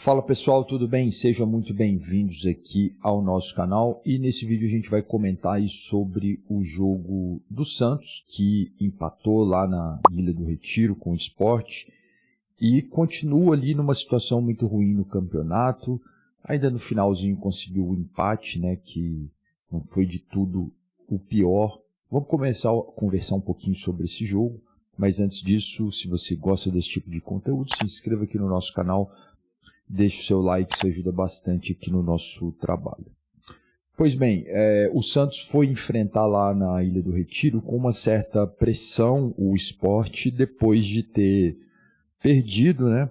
Fala pessoal, tudo bem? Sejam muito bem-vindos aqui ao nosso canal e nesse vídeo a gente vai comentar aí sobre o jogo do Santos, que empatou lá na Ilha do Retiro com o Sport e continua ali numa situação muito ruim no campeonato. Ainda no finalzinho conseguiu o empate, né, que não foi de tudo o pior. Vamos começar a conversar um pouquinho sobre esse jogo, mas antes disso, se você gosta desse tipo de conteúdo, se inscreva aqui no nosso canal. Deixe o seu like, isso ajuda bastante aqui no nosso trabalho. Pois bem, o Santos foi enfrentar lá na Ilha do Retiro com uma certa pressão o Sport depois de ter perdido, né?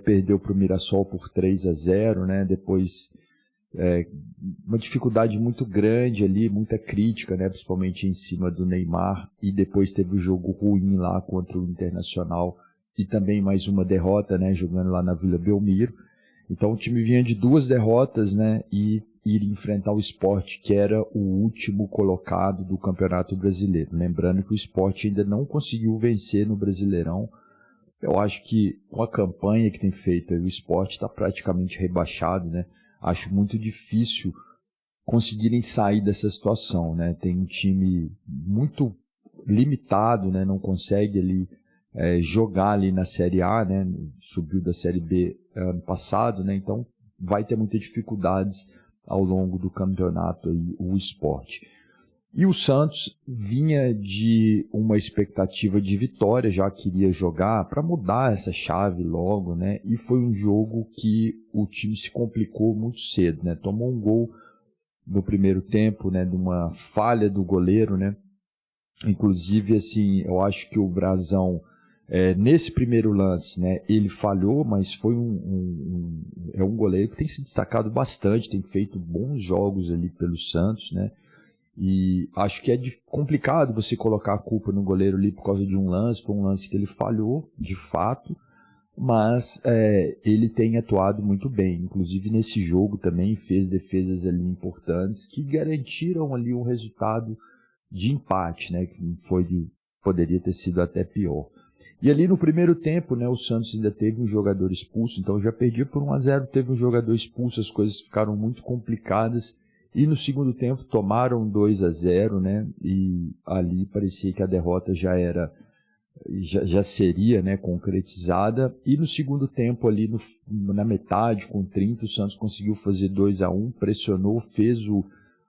Perdeu para o Mirassol por 3-0, né? Depois uma dificuldade muito grande ali, muita crítica, né? Principalmente em cima do Neymar, e depois teve o jogo ruim lá contra o Internacional. E também mais uma derrota, né, jogando lá na Vila Belmiro. Então o time vinha de 2 derrotas, né, e ir enfrentar o Sport, que era o último colocado do Campeonato Brasileiro. Lembrando que o Sport ainda não conseguiu vencer no Brasileirão. Eu acho que com a campanha que tem feito aí, o Sport está praticamente rebaixado, né. Acho muito difícil conseguirem sair dessa situação, né. Tem um time muito limitado, né, não consegue ali jogar ali na Série A, né, subiu da Série B ano passado, né, então vai ter muitas dificuldades ao longo do campeonato aí, o Sport. E o Santos vinha de uma expectativa de vitória, já queria jogar para mudar essa chave logo, né, e foi um jogo que o time se complicou muito cedo, né, tomou um gol no primeiro tempo, né, de uma falha do goleiro, né, inclusive assim, eu acho que o Brazão nesse primeiro lance, né, ele falhou, mas foi um goleiro que tem se destacado bastante, tem feito bons jogos ali pelo Santos, né, e acho que é complicado você colocar a culpa no goleiro ali por causa de um lance. Foi um lance que ele falhou, de fato, mas ele tem atuado muito bem, inclusive nesse jogo também fez defesas ali importantes que garantiram ali um resultado de empate, né, que poderia ter sido até pior. E ali no primeiro tempo, né, o Santos ainda teve um jogador expulso, então já perdia por 1-0, teve um jogador expulso, as coisas ficaram muito complicadas, e no segundo tempo tomaram 2-0, né, e ali parecia que a derrota já seria, né, concretizada, e no segundo tempo ali na metade, com 30, o Santos conseguiu fazer 2-1, pressionou, fez o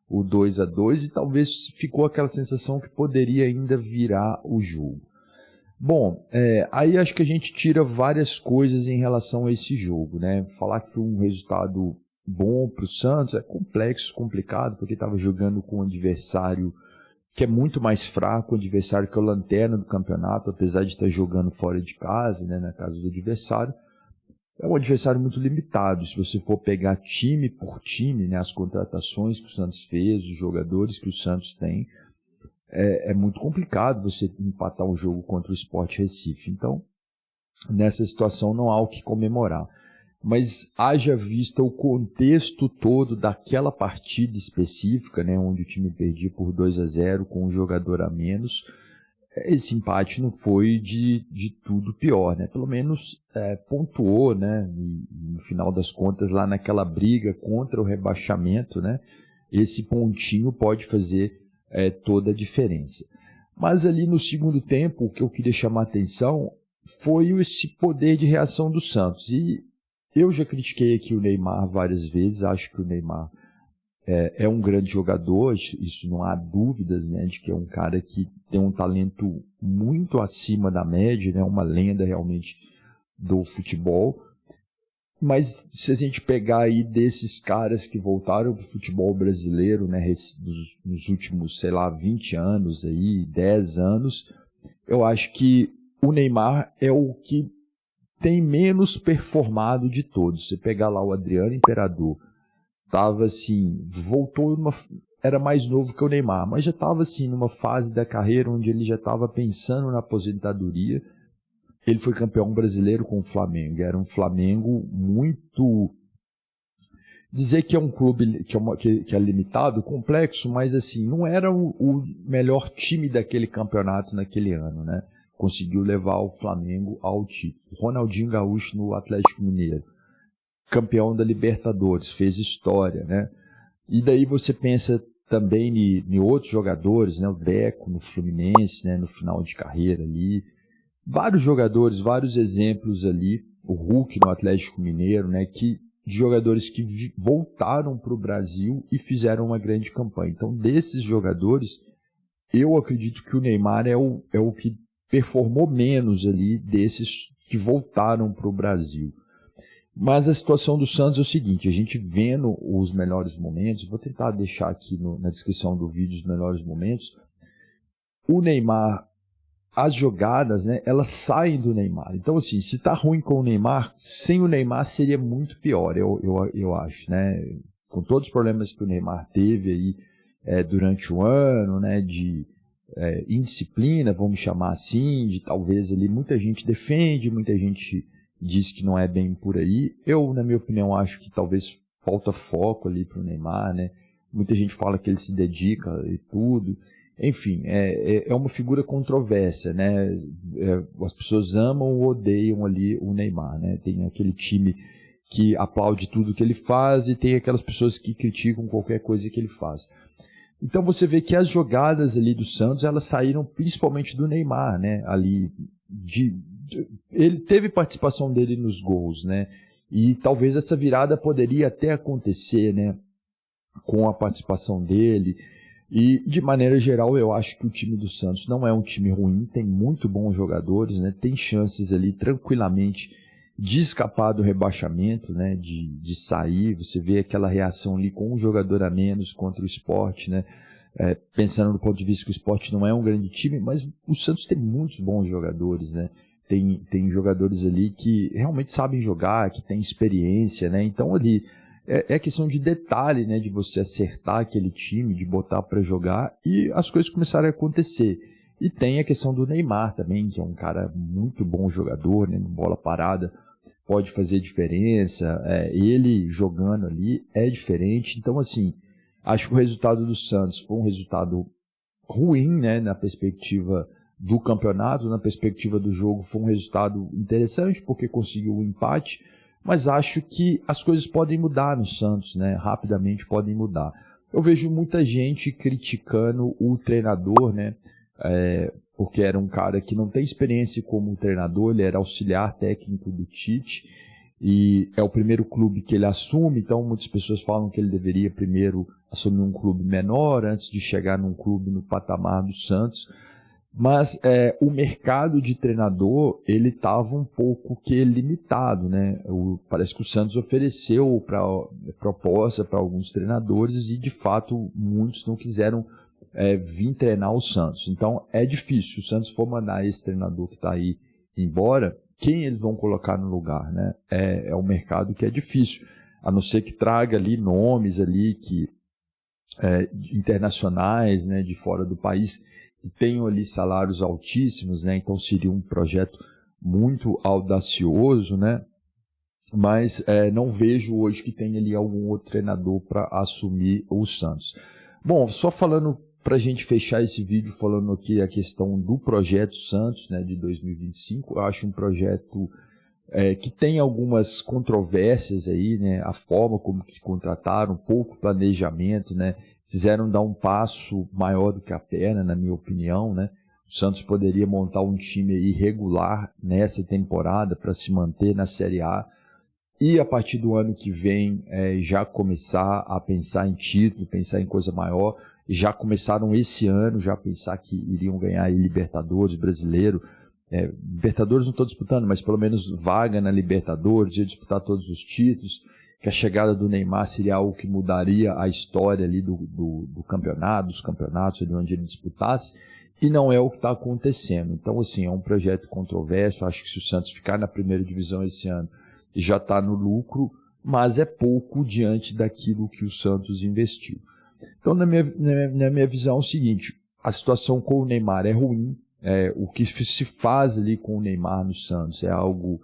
2-2, e talvez ficou aquela sensação que poderia ainda virar o jogo. Bom, aí acho que a gente tira várias coisas em relação a esse jogo, né? Falar que foi um resultado bom para o Santos é complexo, complicado, porque estava jogando com um adversário que é muito mais fraco, um adversário que é o lanterna do campeonato, apesar de estar jogando fora de casa, né, na casa do adversário. É um adversário muito limitado. Se você for pegar time por time, né, as contratações que o Santos fez, os jogadores que o Santos tem, é muito complicado você empatar um jogo contra o Sport Recife. Então, nessa situação não há o que comemorar. Mas haja vista o contexto todo daquela partida específica, né, onde o time perdia por 2-0 com um jogador a menos, esse empate não foi de tudo pior, né? Pelo menos pontuou, né, no final das contas, lá naquela briga contra o rebaixamento, né? Esse pontinho pode fazer toda a diferença. Mas ali no segundo tempo, o que eu queria chamar a atenção foi esse poder de reação do Santos. E eu já critiquei aqui o Neymar várias vezes, acho que o Neymar é um grande jogador, isso não há dúvidas, né, de que é um cara que tem um talento muito acima da média, né, uma lenda realmente do futebol. Mas se a gente pegar aí desses caras que voltaram para o futebol brasileiro, né, nos últimos, sei lá, 20 anos, aí, 10 anos, eu acho que o Neymar é o que tem menos performado de todos. Você pegar lá o Adriano Imperador, estava assim, era mais novo que o Neymar, mas já estava assim, numa fase da carreira onde ele já estava pensando na aposentadoria. Ele foi campeão brasileiro com o Flamengo. Era um Flamengo muito... Dizer que é um clube que é limitado, complexo, mas assim, não era o melhor time daquele campeonato naquele ano, né? Conseguiu levar o Flamengo ao título. Ronaldinho Gaúcho no Atlético Mineiro. campeão da Libertadores, fez história, né? E daí você pensa também em outros jogadores, né? O Deco no Fluminense, né? No final de carreira ali. Vários jogadores, vários exemplos ali. O Hulk no Atlético Mineiro, né? De jogadores que voltaram para o Brasil e fizeram uma grande campanha. Então, desses jogadores, eu acredito que o Neymar é o que performou menos ali desses que voltaram para o Brasil. Mas a situação do Santos é o seguinte, a gente vendo os melhores momentos, vou tentar deixar aqui na descrição do vídeo os melhores momentos, o Neymar, as jogadas, né, elas saem do Neymar. Então, assim, se tá ruim com o Neymar, sem o Neymar seria muito pior, eu acho, né? Com todos os problemas que o Neymar teve aí durante o ano, né, de indisciplina, vamos chamar assim, de talvez ali muita gente defende, muita gente diz que não é bem por aí. Eu, na minha opinião, acho que talvez falta foco ali para o Neymar, né? Muita gente fala que ele se dedica e tudo. Enfim, é uma figura controversa, né? As pessoas amam ou odeiam ali o Neymar, né? Tem aquele time que aplaude tudo que ele faz e tem aquelas pessoas que criticam qualquer coisa que ele faz. Então você vê que as jogadas ali do Santos, elas saíram principalmente do Neymar, né? Ali ele teve participação dele nos gols, né? E talvez essa virada poderia até acontecer, né? Com a participação dele. E de maneira geral, eu acho que o time do Santos não é um time ruim, tem muito bons jogadores, né? Tem chances ali tranquilamente de escapar do rebaixamento, né? De sair. Você vê aquela reação ali com um jogador a menos contra o Sport, né? Pensando do ponto de vista que o Sport não é um grande time, mas o Santos tem muitos bons jogadores, né? Tem jogadores ali que realmente sabem jogar, que têm experiência, né? Então ali é questão de detalhe, né? De você acertar aquele time, de botar para jogar e as coisas começarem a acontecer. E tem a questão do Neymar também, que é um cara muito bom jogador, né? Bola parada pode fazer diferença. Ele jogando ali é diferente. Então assim, acho que o resultado do Santos foi um resultado ruim, né? Na perspectiva do campeonato, na perspectiva do jogo, foi um resultado interessante, porque conseguiu um empate, mas acho que as coisas podem mudar no Santos, né? Rapidamente podem mudar. Eu vejo muita gente criticando o treinador, né? Porque era um cara que não tem experiência como treinador, ele era auxiliar técnico do Tite, e é o primeiro clube que ele assume, então muitas pessoas falam que ele deveria primeiro assumir um clube menor, antes de chegar num clube no patamar do Santos. Mas o mercado de treinador, ele estava um pouco limitado, né? Parece que o Santos ofereceu proposta para alguns treinadores e, de fato, muitos não quiseram vir treinar o Santos. Então, é difícil. Se o Santos for mandar esse treinador que está aí embora, quem eles vão colocar no lugar, né? É um mercado que é difícil, a não ser que traga ali nomes ali internacionais, né, de fora do país, que tenham ali salários altíssimos, né? Então seria um projeto muito audacioso, né? Mas não vejo hoje que tenha ali algum outro treinador para assumir o Santos. Bom, só falando para a gente fechar esse vídeo, falando aqui a questão do projeto Santos, né, de 2025, eu acho um projeto que tem algumas controvérsias aí, né? A forma como que contrataram, pouco planejamento, né? Quiseram dar um passo maior do que a perna, na minha opinião, né? O Santos poderia montar um time aí regular nessa temporada para se manter na Série A e a partir do ano que vem já começar a pensar em título, pensar em coisa maior. Já começaram esse ano já a pensar que iriam ganhar aí Libertadores, Brasileiro. Libertadores não estou disputando, mas pelo menos vaga na Libertadores, ia disputar todos os títulos, que a chegada do Neymar seria algo que mudaria a história ali do campeonato, dos campeonatos ali onde ele disputasse, e não é o que está acontecendo. Então, assim, é um projeto controverso. Acho que se o Santos ficar na primeira divisão esse ano, já está no lucro, mas é pouco diante daquilo que o Santos investiu. Então, na minha visão é o seguinte, a situação com o Neymar é ruim. O que se faz ali com o Neymar no Santos é algo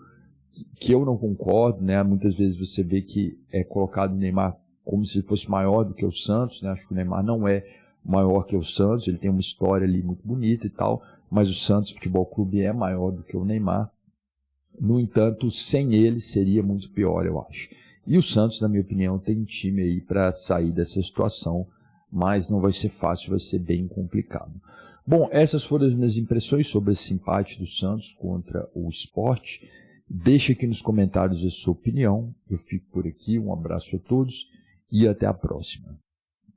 que eu não concordo, né? Muitas vezes você vê que é colocado o Neymar como se ele fosse maior do que o Santos, né? Acho que o Neymar não é maior que o Santos, ele tem uma história ali muito bonita e tal, mas o Santos Futebol Clube é maior do que o Neymar. No entanto, sem ele seria muito pior, eu acho. E o Santos, na minha opinião, tem time aí para sair dessa situação, mas não vai ser fácil, vai ser bem complicado. Bom, essas foram as minhas impressões sobre esse empate do Santos contra o Sport. Deixe aqui nos comentários a sua opinião. Eu fico por aqui, um abraço a todos e até a próxima.